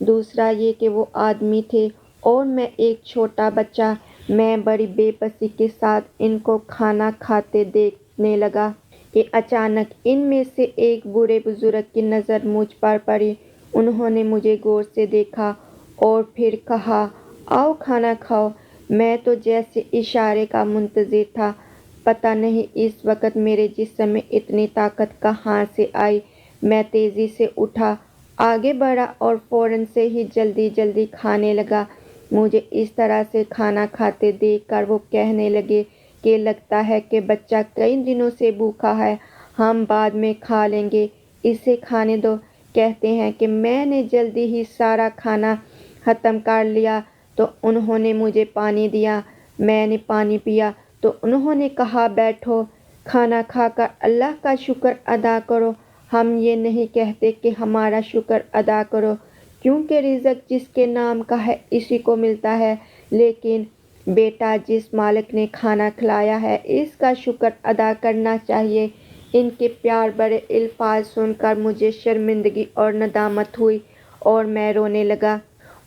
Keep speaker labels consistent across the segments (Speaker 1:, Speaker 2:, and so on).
Speaker 1: دوسرا یہ کہ وہ آدمی تھے اور میں ایک چھوٹا بچہ۔ میں بڑی بے بسی کے ساتھ ان کو کھانا کھاتے دیکھنے لگا کہ اچانک ان میں سے ایک بوڑھے بزرگ کی نظر مجھ پر پڑی۔ انہوں نے مجھے غور سے دیکھا اور پھر کہا، آؤ کھانا کھاؤ۔ میں تو جیسے اشارے کا منتظر تھا۔ پتہ نہیں اس وقت میرے جسم میں اتنی طاقت کہاں سے آئی۔ میں تیزی سے اٹھا، آگے بڑھا اور فوراً سے ہی جلدی جلدی کھانے لگا۔ مجھے اس طرح سے کھانا کھاتے دیکھ کر وہ کہنے لگے کہ لگتا ہے کہ بچہ کئی دنوں سے بھوکا ہے، ہم بعد میں کھا لیں گے، اسے کھانے دو۔ کہتے ہیں کہ میں نے جلدی ہی سارا کھانا ختم کر لیا تو انہوں نے مجھے پانی دیا۔ میں نے پانی پیا تو انہوں نے کہا، بیٹھو، کھانا کھا کر اللہ کا شکر ادا کرو۔ ہم یہ نہیں کہتے کہ ہمارا شکر ادا کرو، کیونکہ رزق جس کے نام کا ہے اسی کو ملتا ہے، لیکن بیٹا جس مالک نے کھانا کھلایا ہے اس کا شکر ادا کرنا چاہیے۔ ان کے پیار بھرے الفاظ سن کر مجھے شرمندگی اور ندامت ہوئی اور میں رونے لگا۔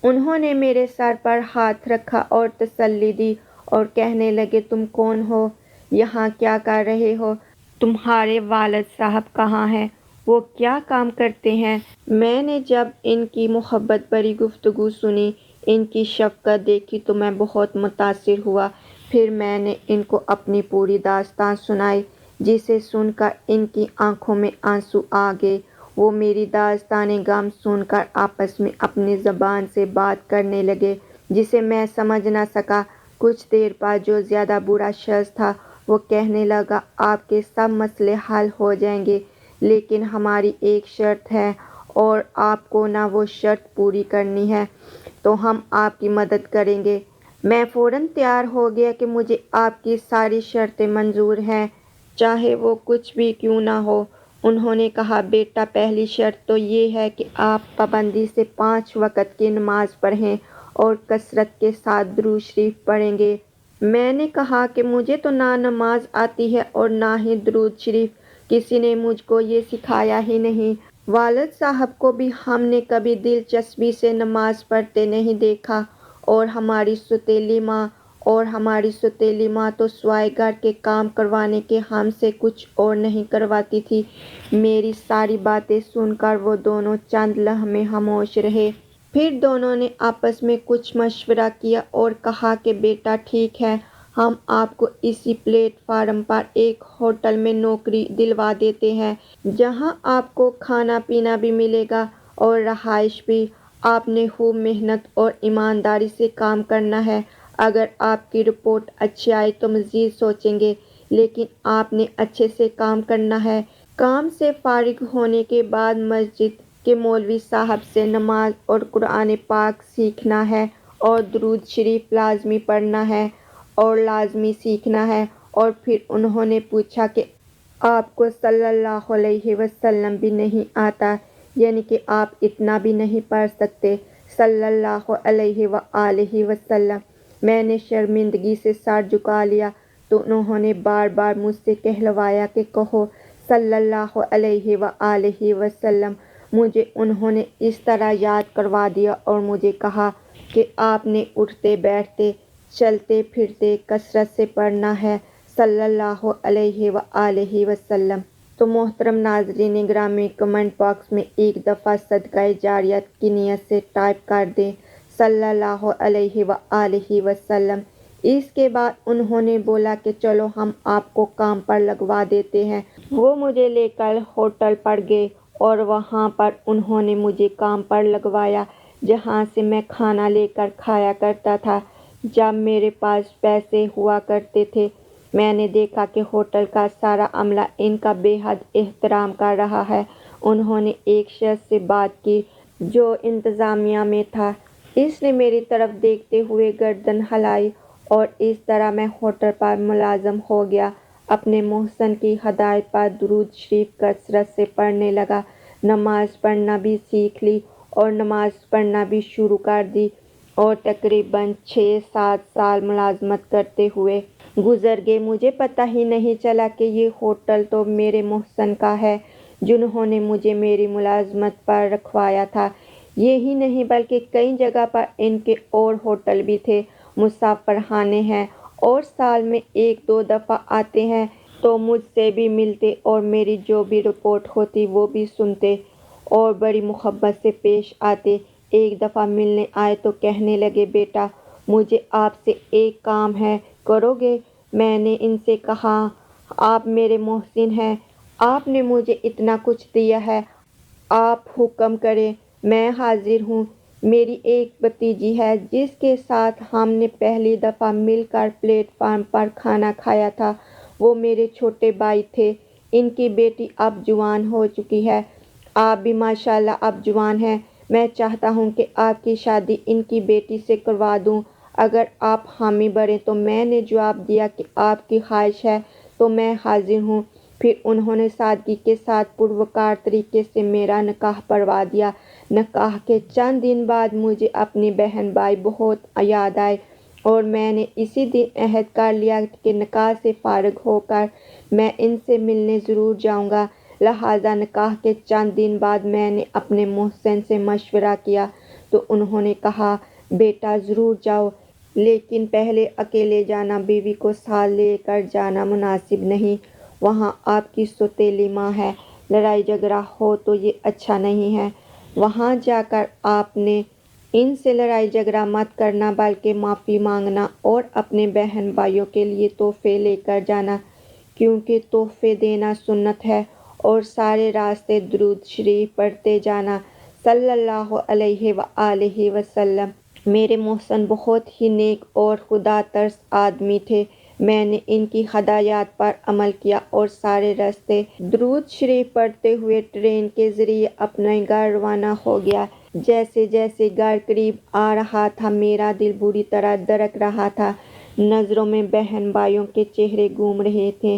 Speaker 1: انہوں نے میرے سر پر ہاتھ رکھا اور تسلی دی اور کہنے لگے، تم کون ہو؟ یہاں کیا کر رہے ہو؟ تمہارے والد صاحب کہاں ہیں؟ وہ کیا کام کرتے ہیں؟ میں نے جب ان کی محبت بھری گفتگو سنی، ان کی شفقت دیکھی تو میں بہت متاثر ہوا۔ پھر میں نے ان کو اپنی پوری داستان سنائی، جسے سن کر ان کی آنکھوں میں آنسو آ گئے۔ وہ میری داستان غم سن کر آپس میں اپنی زبان سے بات کرنے لگے، جسے میں سمجھ نہ سکا۔ کچھ دیر بعد جو زیادہ بوڑھا شخص تھا وہ کہنے لگا، آپ کے سب مسئلے حل ہو جائیں گے، لیکن ہماری ایک شرط ہے اور آپ کو نہ وہ شرط پوری کرنی ہے تو ہم آپ کی مدد کریں گے۔ میں فوراً تیار ہو گیا کہ مجھے آپ کی ساری شرطیں منظور ہیں، چاہے وہ کچھ بھی کیوں نہ ہو۔ انہوں نے کہا، بیٹا پہلی شرط تو یہ ہے کہ آپ پابندی سے 5 وقت کی نماز پڑھیں اور کثرت کے ساتھ درود شریف پڑھیں گے۔ میں نے کہا کہ مجھے تو نہ نماز آتی ہے اور نہ ہی درود شریف، کسی نے مجھ کو یہ سکھایا ہی نہیں۔ والد صاحب کو بھی ہم نے کبھی دلچسپی سے نماز پڑھتے نہیں دیکھا، اور ہماری سوتیلی ماں تو سوائے گھر کے کام کروانے کے ہم سے کچھ اور نہیں کرواتی تھی۔ میری ساری باتیں سن کر وہ دونوں چند لمحے خاموش رہے۔ پھر دونوں نے آپس میں کچھ مشورہ کیا اور کہا کہ بیٹا ٹھیک ہے، ہم آپ کو اسی پلیٹ فارم پر ایک ہوٹل میں نوکری دلوا دیتے ہیں، جہاں آپ کو کھانا پینا بھی ملے گا اور رہائش بھی۔ آپ نے خوب محنت اور ایمانداری سے کام کرنا ہے۔ اگر آپ کی رپورٹ اچھی آئی تو مزید سوچیں گے، لیکن آپ نے اچھے سے کام کرنا ہے۔ کام سے فارغ ہونے کے بعد مسجد کے مولوی صاحب سے نماز اور قرآن پاک سیکھنا ہے اور درود شریف لازمی پڑھنا ہے اور لازمی سیکھنا ہے۔ اور پھر انہوں نے پوچھا کہ آپ کو صلی اللہ علیہ وسلم بھی نہیں آتا، یعنی کہ آپ اتنا بھی نہیں پڑھ سکتے، صلی اللہ علیہ وآلہ وسلم۔ میں نے شرمندگی سے سر جھکا لیا تو انہوں نے بار بار مجھ سے کہلوایا کہ کہو صلی اللہ علیہ وآلہ وسلم۔ مجھے انہوں نے اس طرح یاد کروا دیا اور مجھے کہا کہ آپ نے اٹھتے بیٹھتے چلتے پھرتے کثرت سے پڑھنا ہے، صلی اللہ علیہ وآلہ وسلم۔ تو محترم ناظرین گرامی، کمنٹ باکس میں ایک دفعہ صدقہ جاریت کی نیت سے ٹائپ کر دیں، صلی اللہ علیہ وآلہ وسلم۔ اس کے بعد انہوں نے بولا کہ چلو ہم آپ کو کام پر لگوا دیتے ہیں۔ وہ مجھے لے کر ہوٹل پر گئے اور وہاں پر انہوں نے مجھے کام پر لگوایا، جہاں سے میں کھانا لے کر کھایا کرتا تھا جب میرے پاس پیسے ہوا کرتے تھے۔ میں نے دیکھا کہ ہوٹل کا سارا عملہ ان کا بے حد احترام کر رہا ہے۔ انہوں نے ایک شخص سے بات کی جو انتظامیہ میں تھا، اس نے میری طرف دیکھتے ہوئے گردن ہلائی اور اس طرح میں ہوٹل پر ملازم ہو گیا۔ اپنے محسن کی ہدایت پر درود شریف کثرت سے پڑھنے لگا، نماز پڑھنا بھی سیکھ لی اور نماز پڑھنا بھی شروع کر دی، اور تقریباً 6-7 سال ملازمت کرتے ہوئے گزر گئے۔ مجھے پتہ ہی نہیں چلا کہ یہ ہوٹل تو میرے محسن کا ہے، جنہوں نے مجھے میری ملازمت پر رکھوایا تھا۔ یہی نہیں بلکہ کئی جگہ پر ان کے اور ہوٹل بھی تھے، مسافرخانے ہیں، اور سال میں 1-2 دفعہ آتے ہیں تو مجھ سے بھی ملتے اور میری جو بھی رپورٹ ہوتی وہ بھی سنتے اور بڑی محبت سے پیش آتے۔ ایک دفعہ ملنے آئے تو کہنے لگے، بیٹا مجھے آپ سے ایک کام ہے، کرو گے؟ میں نے ان سے کہا، آپ میرے محسن ہیں، آپ نے مجھے اتنا کچھ دیا ہے، آپ حکم کریں، میں حاضر ہوں۔ میری ایک بھتیجی ہے جس کے ساتھ ہم نے پہلی دفعہ مل کر پلیٹ فارم پر کھانا کھایا تھا، وہ میرے چھوٹے بھائی تھے۔ ان کی بیٹی اب جوان ہو چکی ہے، آپ بھی ماشاءاللہ اب جوان ہیں۔ میں چاہتا ہوں کہ آپ کی شادی ان کی بیٹی سے کروا دوں، اگر آپ حامی بھریں تو میں نے جواب دیا کہ آپ کی خواہش ہے تو میں حاضر ہوں۔ پھر انہوں نے سادگی کے ساتھ پروقار طریقے سے میرا نکاح پڑھوا دیا۔ نکاح کے چند دن بعد مجھے اپنی بہن بھائی بہت یاد آئے اور میں نے اسی دن عہد کر لیا کہ نکاح سے فارغ ہو کر میں ان سے ملنے ضرور جاؤں گا۔ لہٰذا نکاح کے چند دن بعد میں نے اپنے محسن سے مشورہ کیا تو انہوں نے کہا، بیٹا ضرور جاؤ، لیکن پہلے اکیلے جانا، بیوی کو ساتھ لے کر جانا مناسب نہیں، وہاں آپ کی سوتیلی ماں ہے، لڑائی جھگڑا ہو تو یہ اچھا نہیں ہے۔ وہاں جا کر آپ نے ان سے لڑائی جھگڑا مت کرنا بلکہ معافی مانگنا اور اپنے بہن بھائیوں کے لیے تحفے لے کر جانا، کیونکہ تحفے دینا سنت ہے، اور سارے راستے درود شریف پڑھتے جانا صلی اللہ علیہ وآلہ وسلم۔ میرے محسن بہت ہی نیک اور خدا ترس آدمی تھے۔ میں نے ان کی ہدایات پر عمل کیا اور سارے راستے درود شریف پڑھتے ہوئے ٹرین کے ذریعے اپنے گھر روانہ ہو گیا۔ جیسے جیسے گھر قریب آ رہا تھا میرا دل بری طرح دھڑک رہا تھا، نظروں میں بہن بھائیوں کے چہرے گھوم رہے تھے،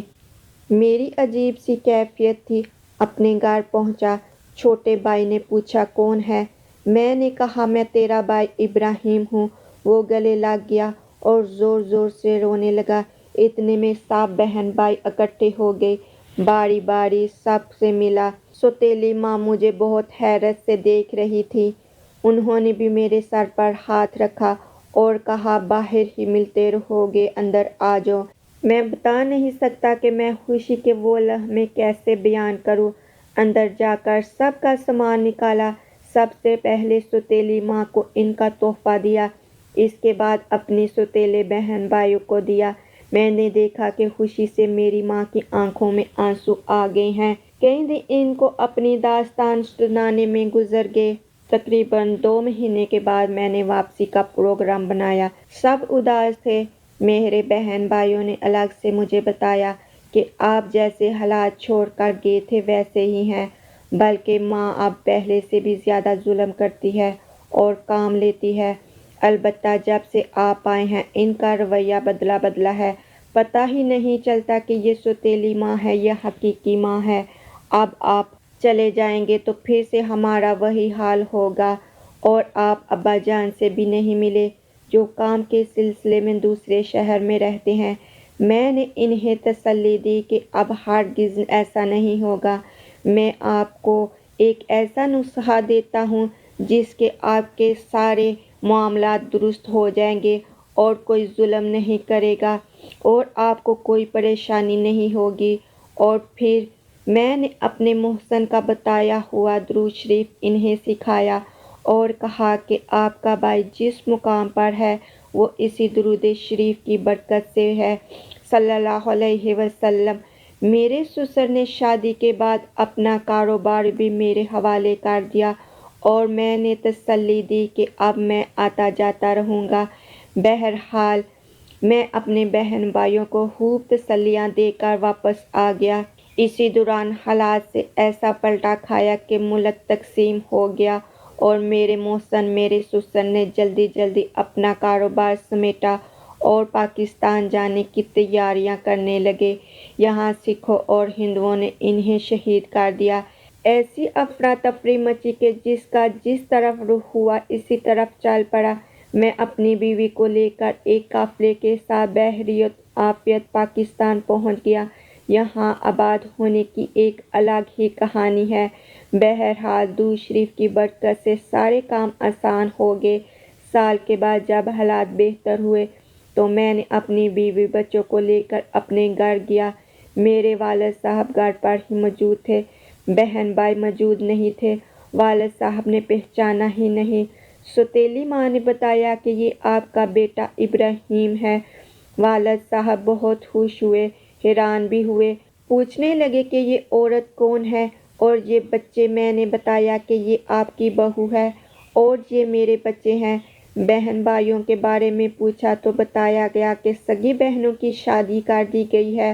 Speaker 1: میری عجیب سی کیفیت تھی۔ اپنے گھر پہنچا، چھوٹے بھائی نے پوچھا، کون ہے؟ میں نے کہا، میں تیرا بھائی ابراہیم ہوں۔ وہ گلے لگ گیا اور زور زور سے رونے لگا۔ اتنے میں سب بہن بھائی اکٹھے ہو گئے، باری باری سب سے ملا۔ سوتیلی ماں مجھے بہت حیرت سے دیکھ رہی تھی، انہوں نے بھی میرے سر پر ہاتھ رکھا اور کہا، باہر ہی ملتے رہو گے، اندر آ جاؤ۔ میں بتا نہیں سکتا کہ میں خوشی کے وہ لمحے کیسے بیان کروں۔ اندر جا کر سب کا سامان نکالا، سب سے پہلے سوتیلی ماں کو ان کا تحفہ دیا، اس کے بعد اپنی سوتیلے بہن بھائیوں کو دیا۔ میں نے دیکھا کہ خوشی سے میری ماں کی آنکھوں میں آنسو آ گئے ہیں۔ کئی دن ان کو اپنی داستان سنانے میں گزر گئے۔ تقریباً 2 مہینے کے بعد میں نے واپسی کا پروگرام بنایا۔ سب اداس تھے۔ میرے بہن بھائیوں نے الگ سے مجھے بتایا کہ آپ جیسے حالات چھوڑ کر گئے تھے ویسے ہی ہیں، بلکہ ماں اب پہلے سے بھی زیادہ ظلم کرتی ہے اور کام لیتی ہے۔ البتہ جب سے آپ آئے ہیں ان کا رویہ بدلا ہے، پتہ ہی نہیں چلتا کہ یہ سوتیلی ماں ہے یا حقیقی ماں ہے۔ اب آپ چلے جائیں گے تو پھر سے ہمارا وہی حال ہوگا، اور آپ ابا جان سے بھی نہیں ملے جو کام کے سلسلے میں دوسرے شہر میں رہتے ہیں۔ میں نے انہیں تسلی دی کہ اب ہرگز ایسا نہیں ہوگا۔ میں آپ کو ایک ایسا نسخہ دیتا ہوں جس کے آپ کے سارے معاملات درست ہو جائیں گے اور کوئی ظلم نہیں کرے گا اور آپ کو کوئی پریشانی نہیں ہوگی۔ اور پھر میں نے اپنے محسن کا بتایا ہوا درود شریف انہیں سکھایا اور کہا کہ آپ کا بھائی جس مقام پر ہے وہ اسی درود شریف کی برکت سے ہے صلی اللہ علیہ وسلم۔ میرے سسر نے شادی کے بعد اپنا کاروبار بھی میرے حوالے کر دیا اور میں نے تسلی دی کہ اب میں آتا جاتا رہوں گا۔ بہرحال میں اپنے بہن بھائیوں کو خوب تسلیاں دے کر واپس آ گیا۔ اسی دوران حالات سے ایسا پلٹا کھایا کہ ملک تقسیم ہو گیا اور میرے محسن میرے سسر نے جلدی اپنا کاروبار سمیٹا اور پاکستان جانے کی تیاریاں کرنے لگے۔ یہاں سکھوں اور ہندوؤں نے انہیں شہید کر دیا۔ ایسی افراتفری مچی کہ جس کا جس طرف رخ ہوا اسی طرف چل پڑا۔ میں اپنی بیوی کو لے کر ایک قافلے کے ساتھ بحیرہ عافیت پاکستان پہنچ گیا۔ یہاں آباد ہونے کی ایک الگ ہی کہانی ہے۔ بہرحال درود شریف کی برکت سے سارے کام آسان ہو گئے۔ سال کے بعد جب حالات بہتر ہوئے تو میں نے اپنی بیوی بچوں کو لے کر اپنے گھر گیا۔ میرے والد صاحب گھر پر ہی موجود تھے، بہن بھائی موجود نہیں تھے۔ والد صاحب نے پہچانا ہی نہیں۔ سوتیلی ماں نے بتایا کہ یہ آپ کا بیٹا ابراہیم ہے۔ والد صاحب بہت خوش ہوئے، حیران بھی ہوئے، پوچھنے لگے کہ یہ عورت کون ہے اور یہ بچے؟ میں نے بتایا کہ یہ آپ کی بہو ہے اور یہ میرے بچے ہیں۔ بہن بھائیوں کے بارے میں پوچھا تو بتایا گیا کہ سگی بہنوں کی شادی کر دی گئی ہے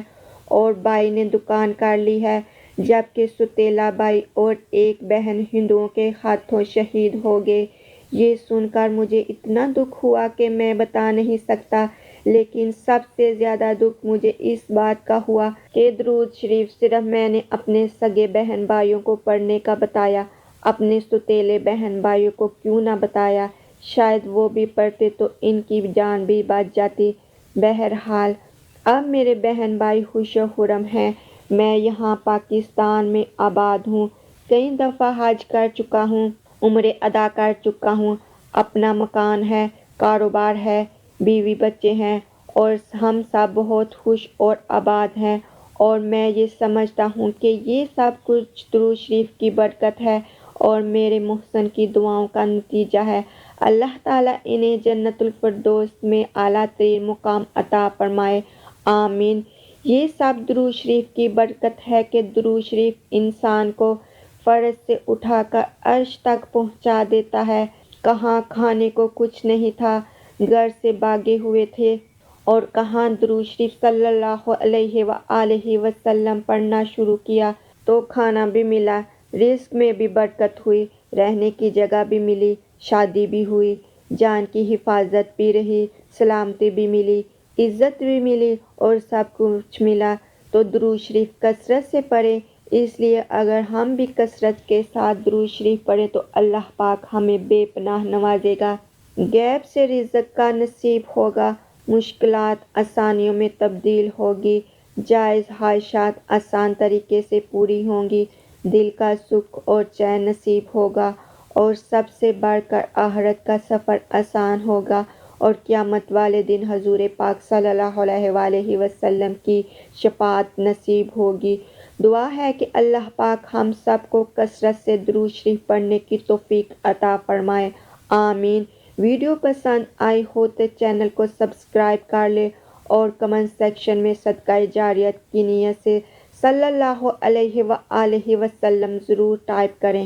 Speaker 1: اور بھائی نے دکان کر لی ہے، جبکہ سوتیلا بھائی اور ایک بہن ہندوؤں کے ہاتھوں شہید ہو گئے۔ یہ سن کر مجھے اتنا دکھ ہوا کہ میں بتا نہیں سکتا، لیکن سب سے زیادہ دکھ مجھے اس بات کا ہوا کہ درود شریف صرف میں نے اپنے سگے بہن بھائیوں کو پڑھنے کا بتایا، اپنے سوتیلے بہن بھائیوں کو کیوں نہ بتایا؟ شاید وہ بھی پڑھتے تو ان کی جان بھی بچ جاتی۔ بہرحال اب میرے بہن بھائی خوش و خرم ہیں۔ میں یہاں پاکستان میں آباد ہوں، کئی دفعہ حج کر چکا ہوں، عمرے ادا کر چکا ہوں، اپنا مکان ہے، کاروبار ہے، بیوی بچے ہیں اور ہم سب بہت خوش اور آباد ہیں، اور میں یہ سمجھتا ہوں کہ یہ سب کچھ درود شریف کی برکت ہے اور میرے محسن کی دعاؤں کا نتیجہ ہے۔ اللہ تعالیٰ انہیں جنت الفردوس میں اعلیٰ ترین مقام عطا فرمائے، آمین۔ یہ سب درود شریف کی برکت ہے کہ درود شریف انسان کو فرش سے اٹھا کر عرش تک پہنچا دیتا ہے۔ کہاں کھانے کو کچھ نہیں تھا، گھر سے بھاگے ہوئے تھے، اور کہاں درود شریف صلی اللہ علیہ وآلہ وسلم پڑھنا شروع کیا تو کھانا بھی ملا، رزق میں بھی برکت ہوئی، رہنے کی جگہ بھی ملی، شادی بھی ہوئی، جان کی حفاظت بھی رہی، سلامتی بھی ملی، عزت بھی ملی اور سب کچھ ملا۔ تو درود شریف کثرت سے پڑھیں۔ اس لیے اگر ہم بھی کثرت کے ساتھ درود شریف پڑھیں تو اللہ پاک ہمیں بے پناہ نوازے گا، غیب سے رزق کا نصیب ہوگا، مشکلات آسانیوں میں تبدیل ہوگی، جائز خواہشات آسان طریقے سے پوری ہوں گی، دل کا سکھ اور چین نصیب ہوگا، اور سب سے بڑھ کر آخرت کا سفر آسان ہوگا، اور قیامت والے دن حضور پاک صلی اللہ علیہ وآلہ وسلم کی شفاعت نصیب ہوگی۔ دعا ہے کہ اللہ پاک ہم سب کو کثرت سے درود شریف پڑھنے کی توفیق عطا فرمائے، آمین۔ ویڈیو پسند آئی ہو تو چینل کو سبسکرائب کر لیں اور کمنٹ سیکشن میں صدقہ جاریت کی نیت سے صلی اللہ علیہ وآلہ وسلم ضرور ٹائپ کریں۔